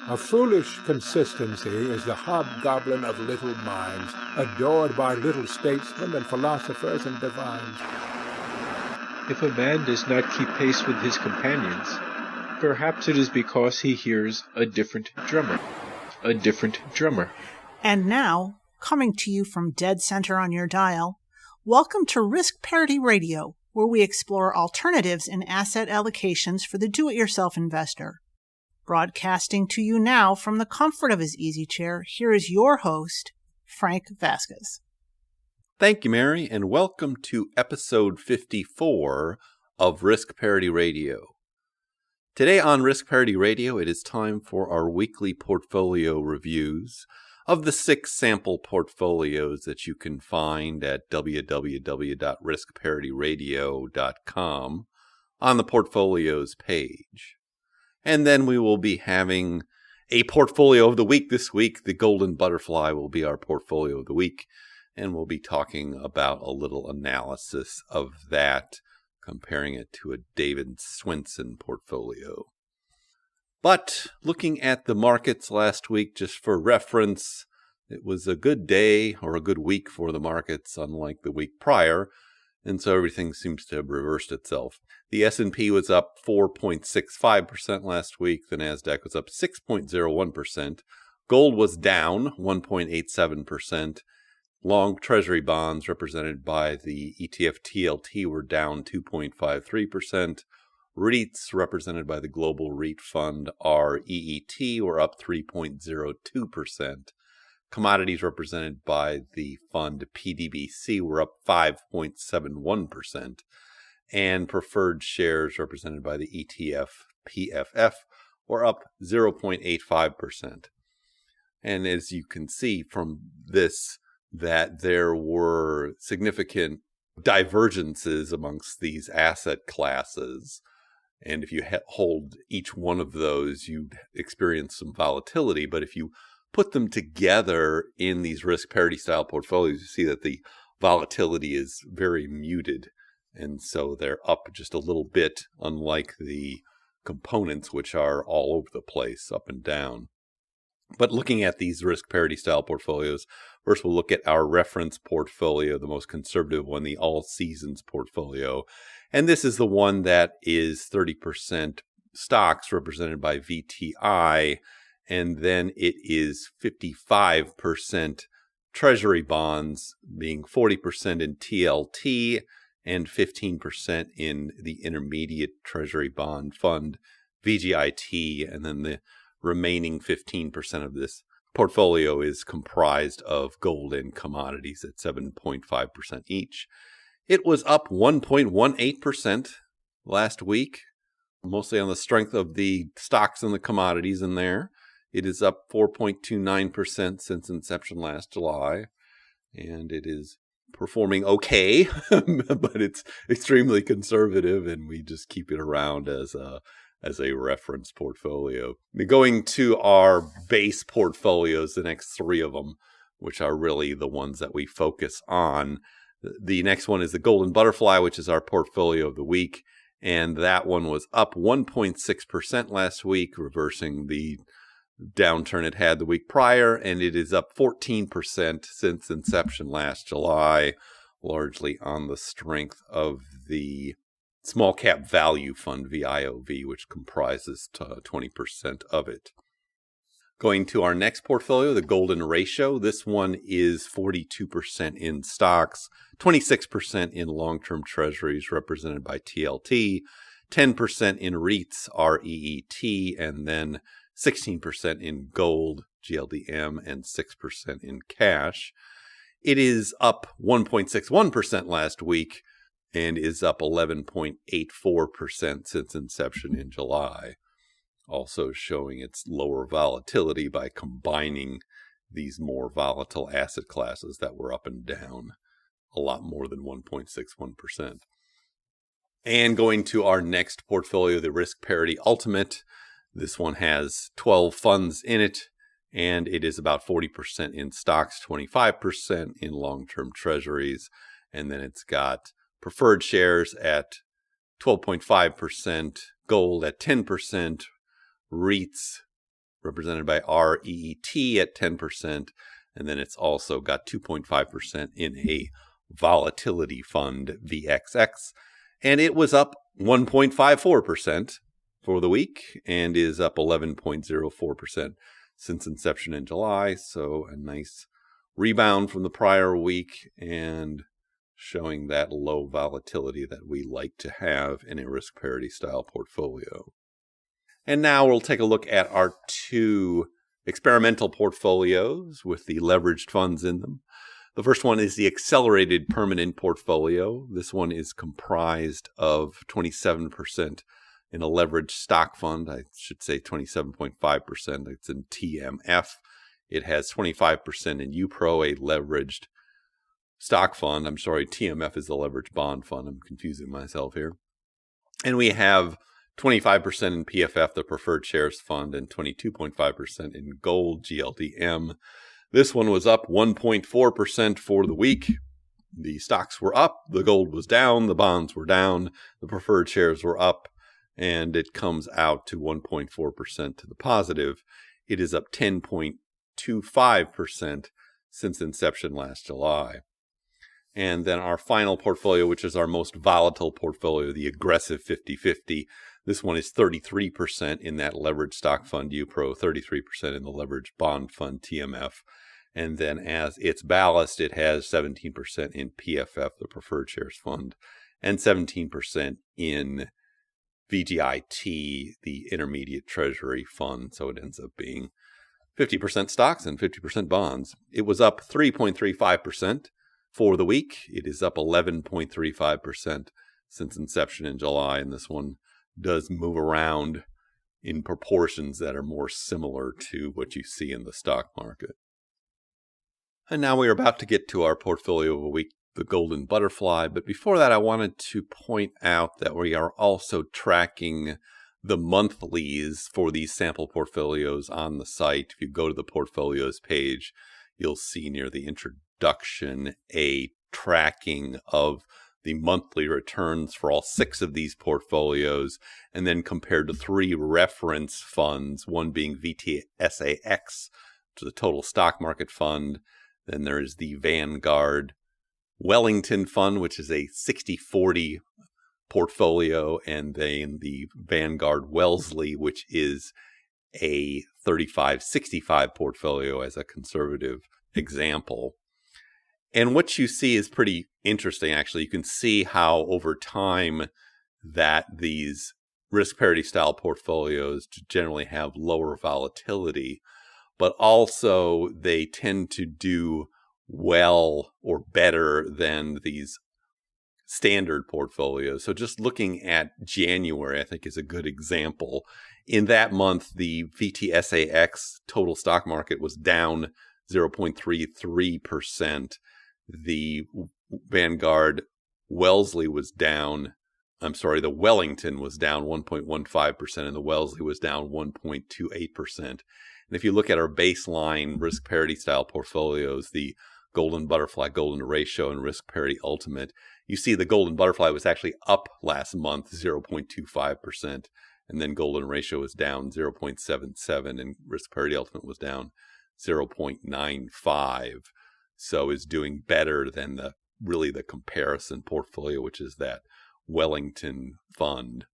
A foolish consistency is the hobgoblin of little minds, adored by little statesmen and philosophers and divines. If a man does not keep pace with his companions, perhaps it is because he hears a different drummer. A different drummer. And now, coming to you from dead center on your dial, welcome to Risk Parity Radio, where we explore alternatives in asset allocations for the do-it-yourself investor. Broadcasting to you now from the comfort of his easy chair, here is your host, Frank Vasquez. Thank you, Mary, and welcome to episode 54 of Risk Parity Radio. Today on Risk Parity Radio, it is time for our weekly portfolio reviews of the 6 sample portfolios that you can find at www.riskparityradio.com on the portfolios page. And then we will be having a portfolio of the week this week. The Golden Butterfly will be our portfolio of the week. And we'll be talking about a little analysis of that, comparing it to a David Swensen portfolio. But looking at the markets last week, just for reference, it was a good day or a good week for the markets, unlike the week prior. And so everything seems to have reversed itself. The S&P was up 4.65% last week. The NASDAQ was up 6.01%. Gold was down 1.87%. Long Treasury bonds represented by the ETF TLT were down 2.53%. REITs represented by the Global REIT Fund REET were up 3.02%. Commodities represented by the fund PDBC were up 5.71%. And preferred shares represented by the ETF PFF were up 0.85%. And as you can see from this, that there were significant divergences amongst these asset classes. And if you hold each one of those, you'd experience some volatility. But if you put them together in these risk parity style portfolios, you see that the volatility is very muted. And so they're up just a little bit, unlike the components, which are all over the place, up and down. But looking at these risk parity style portfolios, first we'll look at our reference portfolio, the most conservative one, the all seasons portfolio. And this is the one that is 30% stocks represented by VTI. And then it is 55% treasury bonds, being 40% in TLT and 15% in the intermediate treasury bond fund, VGIT, and then the remaining 15% of this portfolio is comprised of gold and commodities at 7.5% each. It was up 1.18% last week, mostly on the strength of the stocks and the commodities in there. It is up 4.29% since inception last July, and it is performing okay, but it's extremely conservative, and we just keep it around as a reference portfolio. Going to our base portfolios, the next 3 of them, which are really the ones that we focus on. The next one is the Golden Butterfly, which is our portfolio of the week. And that one was up 1.6% last week, reversing the downturn it had the week prior. And it is up 14% since inception last July, largely on the strength of the Small Cap Value Fund, VIOV, which comprises 20% of it. Going to our next portfolio, the Golden Ratio. This one is 42% in stocks, 26% in long-term treasuries represented by TLT, 10% in REITs, REET, and then 16% in gold, GLDM, and 6% in cash. It is up 1.61% last week, and is up 11.84% since inception in July, also showing its lower volatility by combining these more volatile asset classes that were up and down a lot more than 1.61%. And going to our next portfolio, the Risk Parity Ultimate. This one has 12 funds in it, and it is about 40% in stocks, 25% in long-term treasuries, and then it's got preferred shares at 12.5%, gold at 10%, REITs represented by REET at 10%. And then it's also got 2.5% in a volatility fund, VXX. And it was up 1.54% for the week and is up 11.04% since inception in July. So a nice rebound from the prior week and showing that low volatility that we like to have in a risk parity style portfolio. And now we'll take a look at our two experimental portfolios with the leveraged funds in them. The first one is the accelerated permanent portfolio. This one is comprised of 27% in a leveraged stock fund. I should say 27.5%. It's in TMF. It has 25% in UPRO, a leveraged stock fund. I'm sorry, TMF is the leveraged bond fund. I'm confusing myself here. And we have 25% in PFF, the preferred shares fund, and 22.5% in gold, GLDM. This one was up 1.4% for the week. The stocks were up, the gold was down, the bonds were down, the preferred shares were up, and it comes out to 1.4% to the positive. It is up 10.25% since inception last July. And then our final portfolio, which is our most volatile portfolio, the aggressive 50-50. This one is 33% in that leveraged stock fund, UPRO, 33% in the leveraged bond fund, TMF. And then as its ballast, it has 17% in PFF, the preferred shares fund, and 17% in VGIT, the intermediate treasury fund. So it ends up being 50% stocks and 50% bonds. It was up 3.35% for the week. It is up 11.35% since inception in July. And this one does move around in proportions that are more similar to what you see in the stock market. And now we are about to get to our portfolio of the week, the golden butterfly. But before that, I wanted to point out that we are also tracking the monthlies for these sample portfolios on the site. If you go to the portfolios page, you'll see near the introduction a tracking of the monthly returns for all 6 of these portfolios, and then compared to 3 reference funds, one being VTSAX, which is a total stock market fund. Then there is the Vanguard Wellington Fund, which is a 60-40 portfolio, and then the Vanguard Wellesley, which is a 35-65 portfolio as a conservative example. And what you see is pretty interesting, actually. You can see how over time that these risk parity style portfolios generally have lower volatility, but also they tend to do well or better than these standard portfolios. So just looking at January, I think, is a good example. In that month, the VTSAX total stock market was down 0.33%. The Vanguard Wellesley was down, the Wellington was down 1.15%, and the Wellesley was down 1.28%. And if you look at our baseline risk parity style portfolios, the Golden Butterfly, Golden Ratio, and Risk Parity Ultimate, you see the Golden Butterfly was actually up last month, 0.25%, and then Golden Ratio was down 0.77, and Risk Parity Ultimate was down 0.95. So is doing better than the comparison portfolio, which is that Wellington fund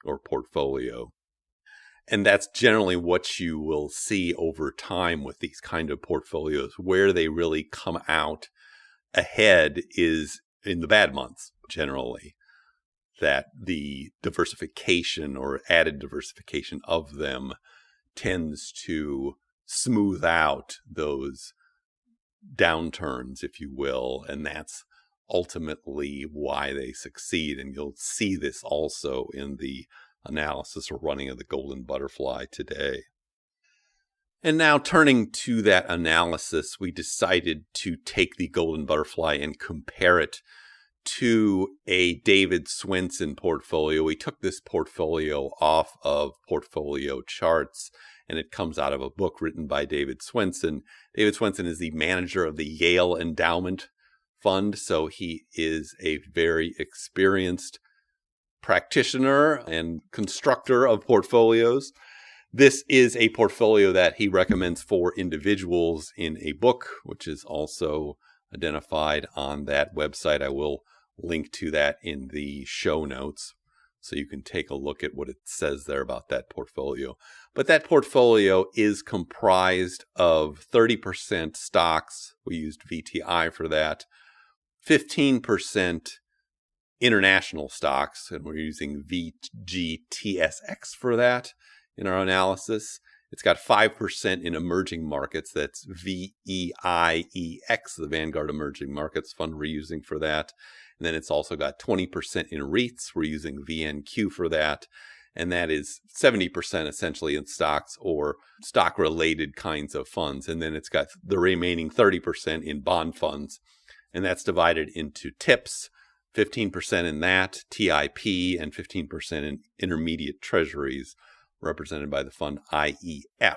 or portfolio. And that's generally what you will see over time with these kind of portfolios. Where they really come out ahead is in the bad months, generally, that the diversification or added diversification of them tends to smooth out those downturns, if you will. And that's ultimately why they succeed. And you'll see this also in the analysis or running of the Golden Butterfly today. And now turning to that analysis, we decided to take the Golden Butterfly and compare it to a David Swensen portfolio. We took this portfolio off of Portfolio Charts, and it comes out of a book written by David Swensen. David Swensen is the manager of the Yale Endowment Fund, so he is a very experienced practitioner and constructor of portfolios. This is a portfolio that he recommends for individuals in a book, which is also identified on that website. I will link to that in the show notes, so you can take a look at what it says there about that portfolio. But that portfolio is comprised of 30% stocks. We used VTI for that. 15% international stocks, and we're using VGTSX for that in our analysis. It's got 5% in emerging markets. That's VEIEX, the Vanguard Emerging Markets Fund we're using for that. And then it's also got 20% in REITs. We're using VNQ for that. And that is 70% essentially in stocks or stock-related kinds of funds. And then it's got the remaining 30% in bond funds. And that's divided into TIPS, 15% in that, TIP, and 15% in intermediate treasuries, represented by the fund IEF.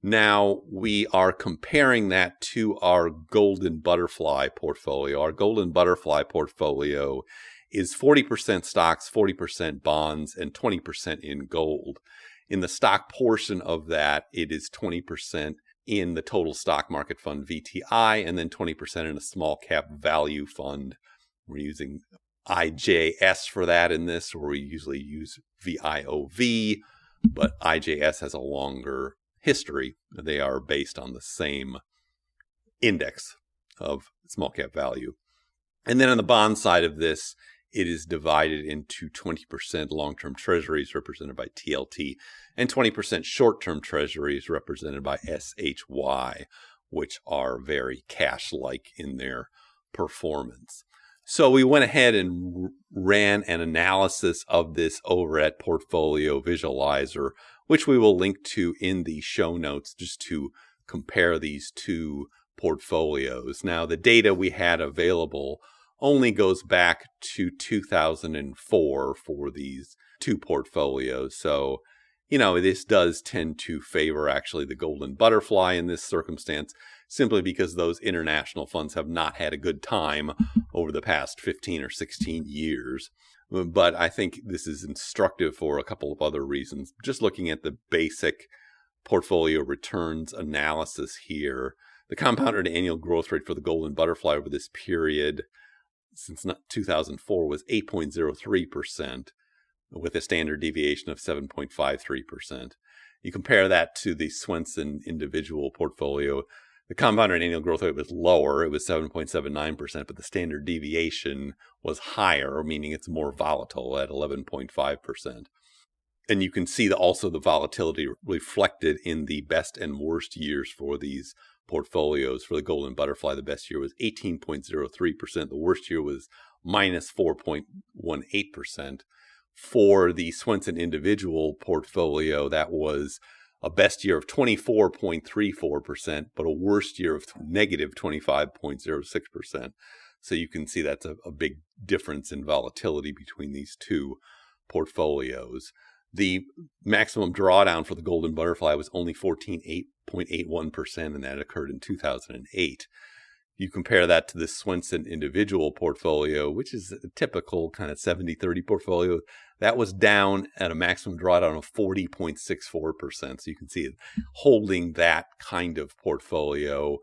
Now, we are comparing that to our Golden Butterfly portfolio. Our Golden Butterfly portfolio is 40% stocks, 40% bonds, and 20% in gold. In the stock portion of that, it is 20% in the total stock market fund, VTI, and then 20% in a small cap value fund. We're using IJS for that in this, or we usually use VIOV, but IJS has a longer history. They are based on the same index of small cap value. And then on the bond side of this, it is divided into 20% long-term treasuries represented by TLT and 20% short-term treasuries represented by SHY, which are very cash-like in their performance. So we went ahead and ran an analysis of this over at Portfolio Visualizer, which we will link to in the show notes just to compare these two portfolios. Now, the data we had available only goes back to 2004 for these two portfolios. So, this does tend to favor actually the Golden Butterfly in this circumstance, simply because those international funds have not had a good time over the past 15 or 16 years. But I think this is instructive for a couple of other reasons. Just looking at the basic portfolio returns analysis here, the compounded annual growth rate for the Golden Butterfly over this period since 2004 was 8.03%, with a standard deviation of 7.53%. You compare that to the Swensen individual portfolio, the compounded annual growth rate was lower. It was 7.79%, but the standard deviation was higher, meaning it's more volatile at 11.5%. And you can see also the volatility reflected in the best and worst years for these portfolios. For the Golden Butterfly, the best year was 18.03%. The worst year was minus 4.18%. For the Swensen individual portfolio, that was a best year of 24.34%, but a worst year of negative 25.06%. So you can see that's a big difference in volatility between these two portfolios. The maximum drawdown for the Golden Butterfly was only 14.81%, and that occurred in 2008. You compare that to the Swensen individual portfolio, which is a typical kind of 70-30 portfolio. That was down at a maximum drawdown of 40.64%. So you can see holding that kind of portfolio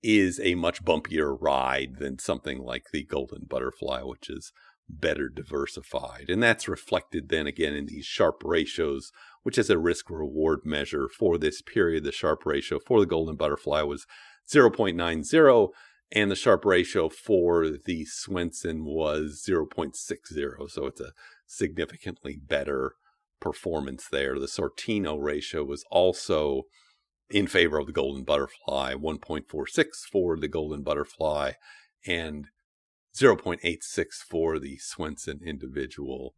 is a much bumpier ride than something like the Golden Butterfly, which is better diversified. And that's reflected then again in these Sharpe ratios, which is a risk-reward measure for this period. The Sharpe ratio for the Golden Butterfly was 0.90, and the Sharpe ratio for the Swensen was 0.60. So it's a significantly better performance there. The Sortino ratio was also in favor of the Golden Butterfly, 1.46 for the Golden Butterfly and 0.86 for the Swensen individual.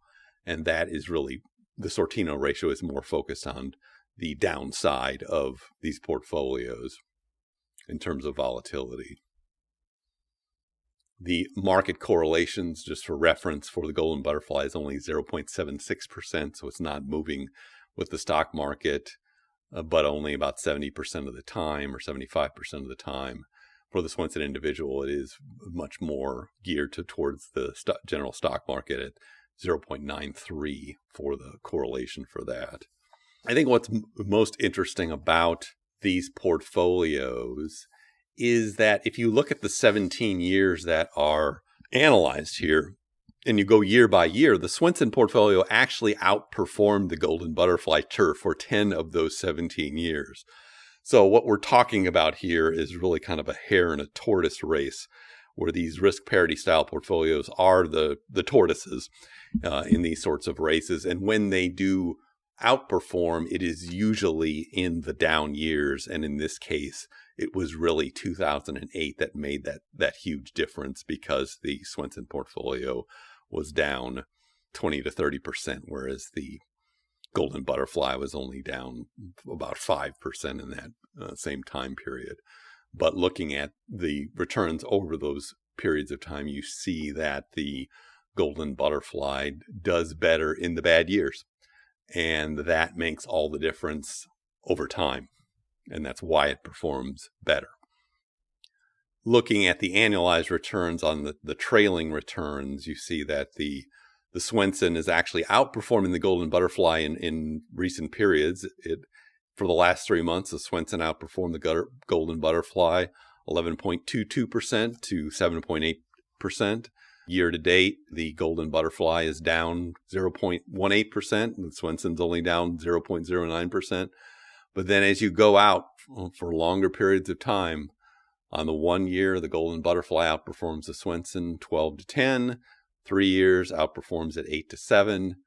And that is really, the Sortino ratio is more focused on the downside of these portfolios in terms of volatility. The market correlations, just for reference, for the Golden Butterfly is only 0.76%, so it's not moving with the stock market, but only about 70% of the time or 75% of the time. For the Swensen individual, it is much more geared towards the general stock market at 0.93 for the correlation for that. I think what's most interesting about these portfolios is that if you look at the 17 years that are analyzed here, and you go year by year, the Swensen portfolio actually outperformed the Golden Butterfly Turf for 10 of those 17 years. So what we're talking about here is really kind of a hare and a tortoise race, where these risk parity style portfolios are the tortoises in these sorts of races. And when they do outperform, it is usually in the down years. And in this case, it was really 2008 that made that huge difference, because the Swensen portfolio was down 20 to 30%, whereas the Golden Butterfly was only down about 5% in that same time period. But looking at the returns over those periods of time, you see that the Golden Butterfly does better in the bad years. And that makes all the difference over time. And that's why it performs better. Looking at the annualized returns on the trailing returns, you see that the Swensen is actually outperforming the Golden Butterfly in recent periods. For the last 3 months, the Swensen outperformed the Golden Butterfly 11.22% to 7.8%. Year to date, the Golden Butterfly is down 0.18%, and the Swensen's only down 0.09%. But then as you go out for longer periods of time, on the 1 year, the Golden Butterfly outperforms the Swensen 12 to 10. 3 years outperforms at 8 to 7.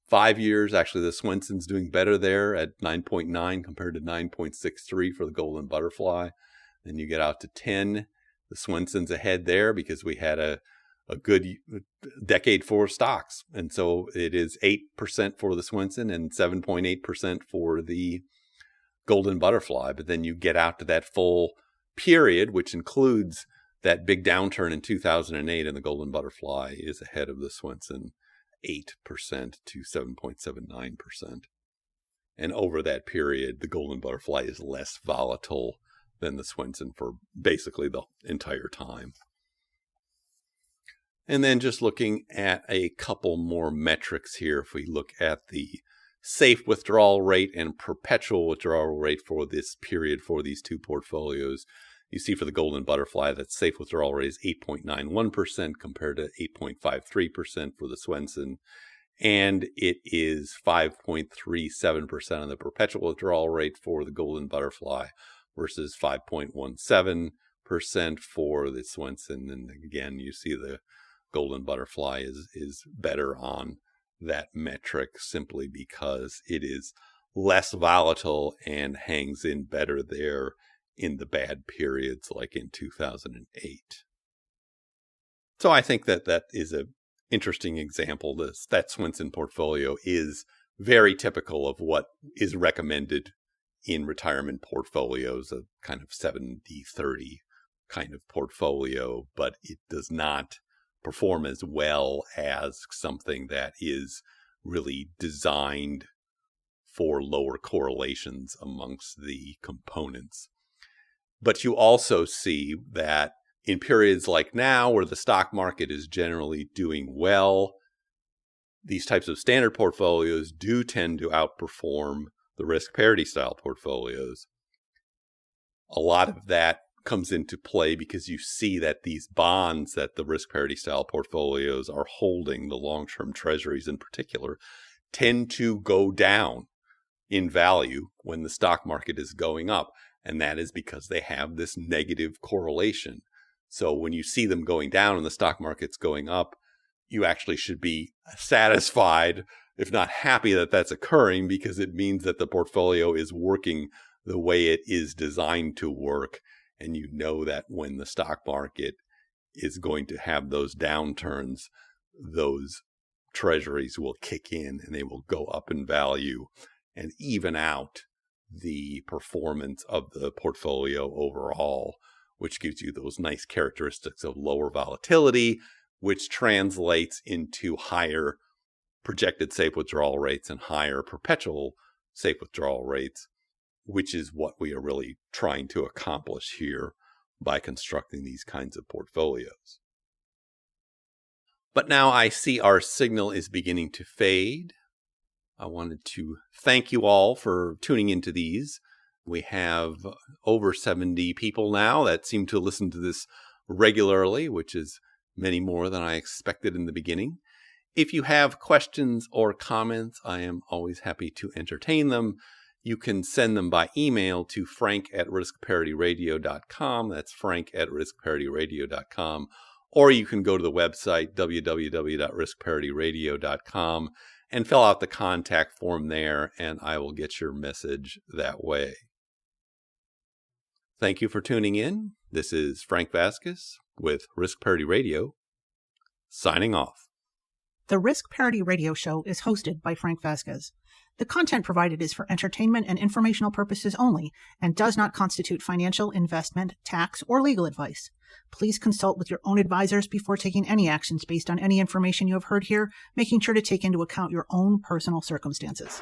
5 years, actually, the Swensen's doing better there at 9.9 compared to 9.63 for the Golden Butterfly. Then you get out to 10. The Swensen's ahead there because we had a good decade for stocks. And so it is 8% for the Swensen and 7.8% for the Golden Butterfly. But then you get out to that full period, which includes that big downturn in 2008, and the Golden Butterfly is ahead of the Swensen 8% to 7.79%. And over that period, the Golden Butterfly is less volatile than the Swensen for basically the entire time. And then just looking at a couple more metrics here, if we look at the safe withdrawal rate and perpetual withdrawal rate for this period for these two portfolios, you see for the Golden Butterfly that safe withdrawal rate is 8.91% compared to 8.53% for the Swensen. And it is 5.37% on the perpetual withdrawal rate for the Golden Butterfly versus 5.17% for the Swensen. And again, you see the Golden Butterfly is better on that metric simply because it is less volatile and hangs in better there in the bad periods like in 2008. So I think that is an interesting example. That Swensen portfolio is very typical of what is recommended in retirement portfolios, a kind of 70-30 kind of portfolio, but it does not perform as well as something that is really designed for lower correlations amongst the components. But you also see that in periods like now, where the stock market is generally doing well, these types of standard portfolios do tend to outperform the risk parity style portfolios. A lot of that comes into play because you see that these bonds that the risk parity style portfolios are holding, the long-term treasuries in particular, tend to go down in value when the stock market is going up. And that is because they have this negative correlation. So when you see them going down and the stock market's going up, you actually should be satisfied, if not happy, that that's occurring, because it means that the portfolio is working the way it is designed to work. And you know that when the stock market is going to have those downturns, those treasuries will kick in and they will go up in value and even out the performance of the portfolio overall, which gives you those nice characteristics of lower volatility, which translates into higher projected safe withdrawal rates and higher perpetual safe withdrawal rates, which is what we are really trying to accomplish here by constructing these kinds of portfolios. But now I see our signal is beginning to fade. I wanted to thank you all for tuning into these. We have over 70 people now that seem to listen to this regularly, which is many more than I expected in the beginning. If you have questions or comments, I am always happy to entertain them. You can send them by email to frank@riskparityradio.com. That's frank@riskparityradio.com. Or you can go to the website, www.riskparityradio.com, and fill out the contact form there, and I will get your message that way. Thank you for tuning in. This is Frank Vasquez with Risk Parity Radio, signing off. The Risk Parity Radio Show is hosted by Frank Vasquez. The content provided is for entertainment and informational purposes only and does not constitute financial, investment, tax, or legal advice. Please consult with your own advisors before taking any actions based on any information you have heard here, making sure to take into account your own personal circumstances.